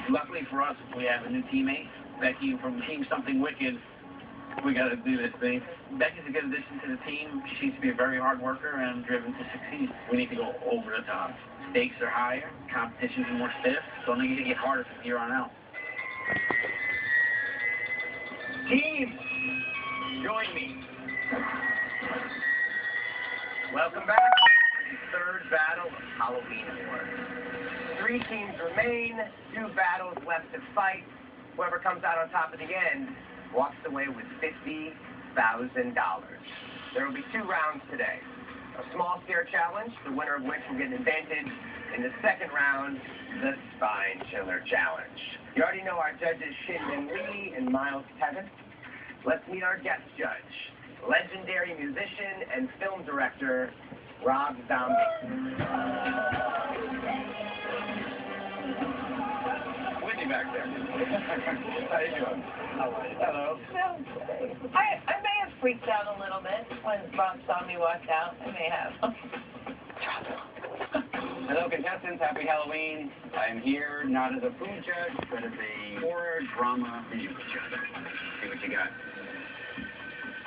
Luckily for us, we have a new teammate, Becky, from Team Something Wicked. We got to do this thing. Becky's a good addition to the team. She seems to be a very hard worker and driven to succeed. We need to go over the top. Stakes are higher, competition's more stiff, so I think it's going to get harder from here on out. Team, join me. Welcome back to the third battle of Halloween Wars. 3 teams remain, 2 battles left to fight. Whoever comes out on top at the end walks away with $50,000. There will be 2 rounds today. A small scare challenge, the winner of which will get an advantage in the second round, the Spine Chiller Challenge. You already know our judges, Shin Lee and Miles Tevis. Let's meet our guest judge, legendary musician and film director, Rob Zombie. Whitney back there. How you doing? Hello. I may have freaked out a little bit when Rob Zombie walked out. I may have. Hello, contestants. Happy Halloween. I'm here not as a food judge, but as a horror drama music judge. See what you got.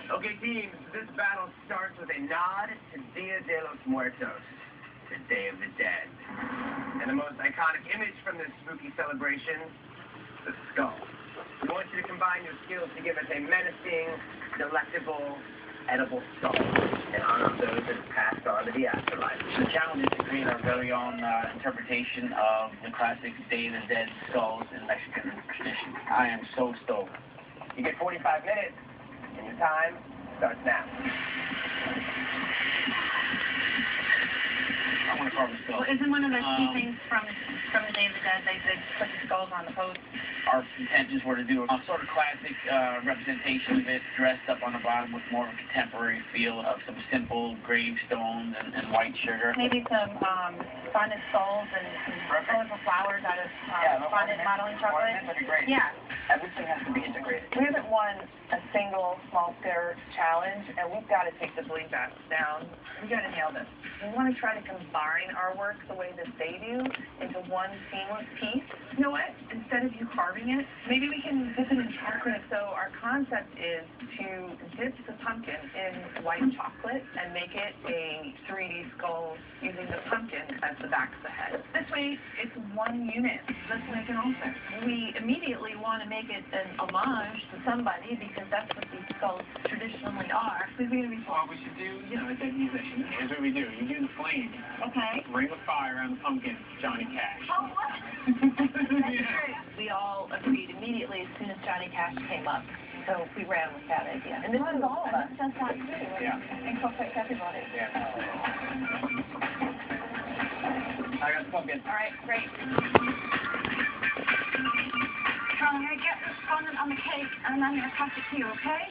Okay, teams, this battle starts with a nod to Dia de los Muertos, the Day of the Dead. And the most iconic image from this spooky celebration, the skull. We want you to combine your skills to give us a menacing, delectable, edible skull in honor of those that have passed on to the afterlife. The challenge is to create our very own interpretation of the classic Day of the Dead skulls in Mexican tradition. I am so stoked. You get 45 minutes. And your time starts now. I want to carve a skull. Well, isn't one of the key things from the Day of the Dead, they put the skulls on the post? Our intentions were to do a sort of classic representation of it, dressed up on the bottom with more of a contemporary feel of some simple gravestones and white sugar. Maybe some bonded skulls and some colorful flowers out of bonded modeling chocolate. That'd be great. Yeah. Everything has to be integrated. We haven't won a single small scare challenge, and we've got to take the belief down. We got to nail this. We want to try to combine our work the way that they do into one seamless piece. You know what? Instead of you carving it, maybe we can dip it in chocolate. So our concept is to dip the pumpkin in white chocolate and make it a 3D skull using the pumpkin as the back of the head. This way, it's one unit. Let's make an altar. We immediately want to make it an homage to somebody because that's what these skulls traditionally are. Who's going to be Well, we should do, a dead musician. Here's what we do. You do the flame. Okay. Ring of fire on the pumpkin, Johnny Cash. Oh, what? That's great. We all agreed immediately as soon as Johnny Cash came up. So we ran with that idea. And this is all of us. That's not true. Yeah. Incorporate everybody. Yeah. I got the pumpkin. All right, great. I'm going to get this fondant on the cake, and I'm going to pass it to you, okay?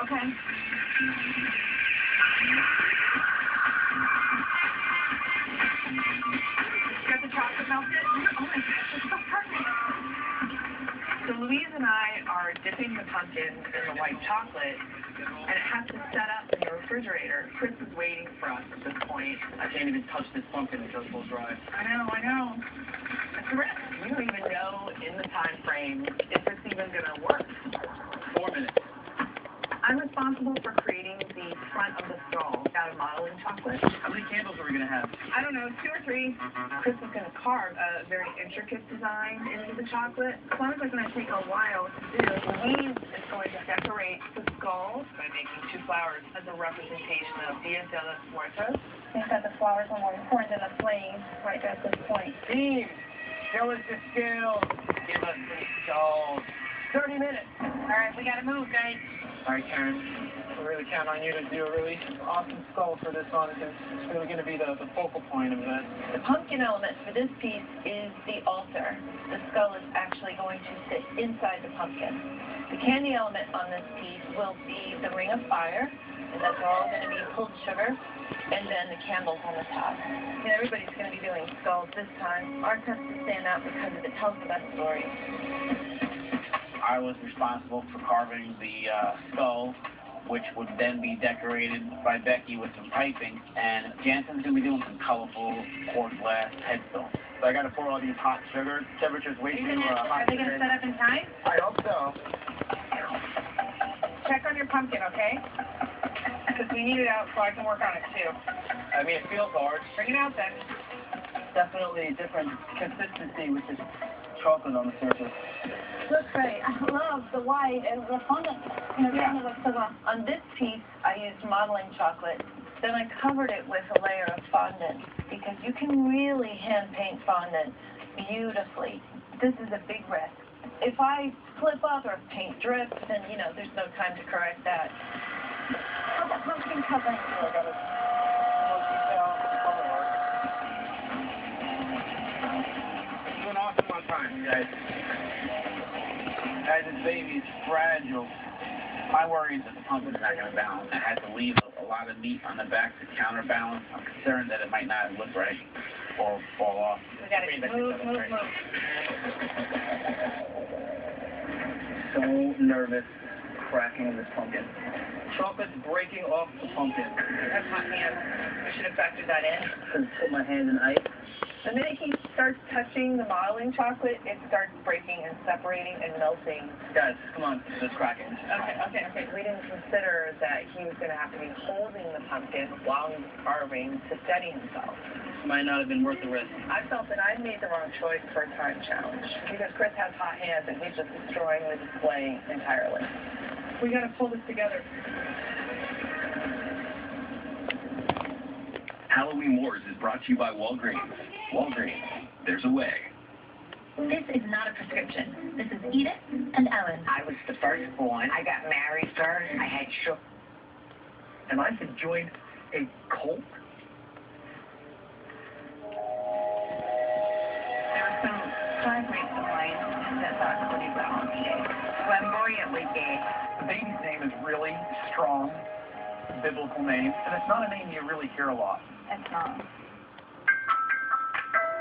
Okay. Got the chocolate melted? Oh my gosh, this is so perfect. So Louise and I are dipping the pumpkin in the white chocolate, and it has to set up in the refrigerator. Chris is waiting for us at this point. I can't even touch this pumpkin until it's full dry. I know. It's a risk. We don't even know in the time frame if it's even going to work. 4 minutes. I'm responsible for creating the front of the skull out of modeling chocolate. How many candles are we going to have? I don't know, 2 or 3. Chris is going to carve a very intricate design into the chocolate. As long as it's going to take a while to do, Louise is going to decorate the skull by making 2 flowers as a representation of Dia de los Muertos. I think that the flowers are more important than the flame right at this point. Team, show us your skills. Give us some skulls. 30 minutes. All right, we got to move, guys. All right, Karen, we really count on you to do a really awesome skull for this one because it's really going to be the focal point of it. The pumpkin element for this piece is the altar. The skull is actually going to sit inside the pumpkin. The candy element on this piece will be the ring of fire, and that's all going to be pulled sugar, and then the candles on the top. And everybody's going to be doing skulls this time. Ours has to stand out because it tells the best story. I was responsible for carving the skull, which would then be decorated by Becky with some piping, and Jansen's going to be doing some colorful quartz glass headstones. So I got to pour all these hot sugar. Temperature's way too hot. Are they going to set up in time? I hope so. Check on your pumpkin, okay? Because we need it out so I can work on it too. I mean, it feels hard. Bring it out then. Definitely a different consistency with this chocolate on the surface. Looks great. I love the white and the fondant. Yeah. On this piece, I used modeling chocolate. Then I covered it with a layer of fondant because you can really hand paint fondant beautifully. This is a big risk. If I slip up or paint drips, then, there's no time to correct that. Oh, that pumpkin covering. I got it. More detail, color work. Doing awesome on time, guys. Guys, this baby's fragile. My worry is that the pumpkin's not going to balance. I had to leave a lot of meat on the back to counterbalance. I'm concerned that it might not look right or fall off. We got to move. So nervous cracking this pumpkin. Chocolate's breaking off the pumpkin. That's hot hands. We should have factored that in. Just put my hand in ice. The minute he starts touching the modeling chocolate, it starts breaking and separating and melting. Guys, come on, it's cracking. Okay. We didn't consider that he was going to have to be holding the pumpkin while he was carving to steady himself. Might not have been worth the risk. I felt that I made the wrong choice for a time challenge because Chris has hot hands and he's just destroying the display entirely. We got to pull this together. Halloween Wars is brought to you by Walgreens. Walgreens, there's a way. This is not a prescription. This is Edith and Ellen. I was the firstborn. I got married first. I had shook. Am I to join a cult? There were some classmates of mine that thought pretty well on me. Flamboyantly gay. The baby's name is really strong, biblical name, and it's not a name you really hear a lot. It's not.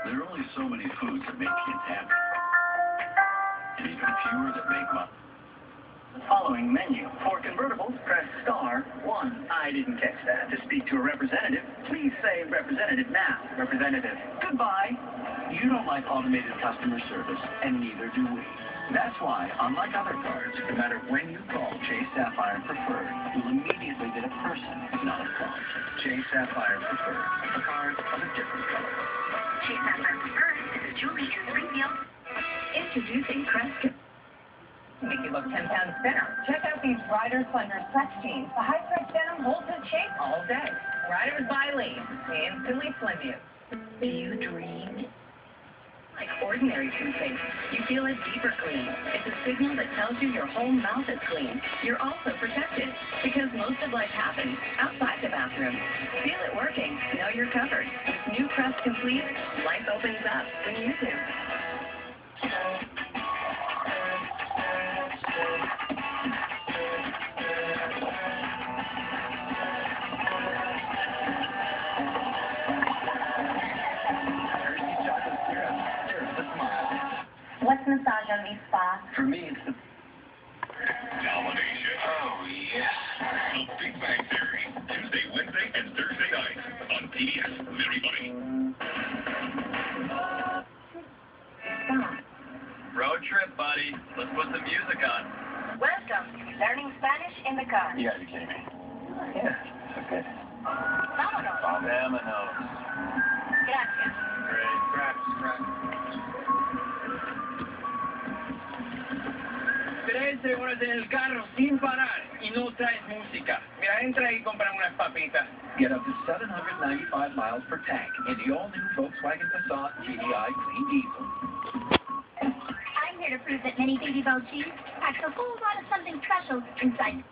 There are only so many foods that make kids happy. And even fewer that make money. The following menu. For convertibles, press *1. I didn't catch that. To speak to a representative, please say representative now. Representative. Goodbye. You don't like automated customer service, and neither do we. That's why, unlike other cards, no matter when you call Chase Sapphire Preferred, you'll immediately get a person, not a card. Chase Sapphire Preferred, a card of a different color. Chase Sapphire Preferred. This is Julie in Springfield. Introducing Crest. Make you look 10 pounds thinner. Check out these Rider Slender Flex Jeans. The high-pressed denim holds its shape all day. Riders by Lee. Instantly slim you. Do you dream? Like ordinary toothpaste, you feel a deeper clean. It's a signal that tells you your whole mouth is clean. You're also protected because most of life happens outside the bathroom. Feel it working. Know you're covered. With new Crest Complete, life opens up when you do. What's massage on these spots? For me, it's the Domination. Oh, yes. Big Bang Theory. Tuesday, Wednesday, and Thursday nights on PBS. Very funny. Road trip, buddy. Let's put some music on. Welcome. Learning Spanish in the car. You gotta be kidding me. Yeah, okay. Vámonos. Vámonos. Gracias. Great. Scratch. Tres horas en el carro sin parar y no traes música. Mira, entra y compra unas papitas. Get up to 795 miles per tank in the all-new Volkswagen Passat GDI Clean Diesel. I'm here to prove that many baby bell cheese packs a whole lot of something special inside.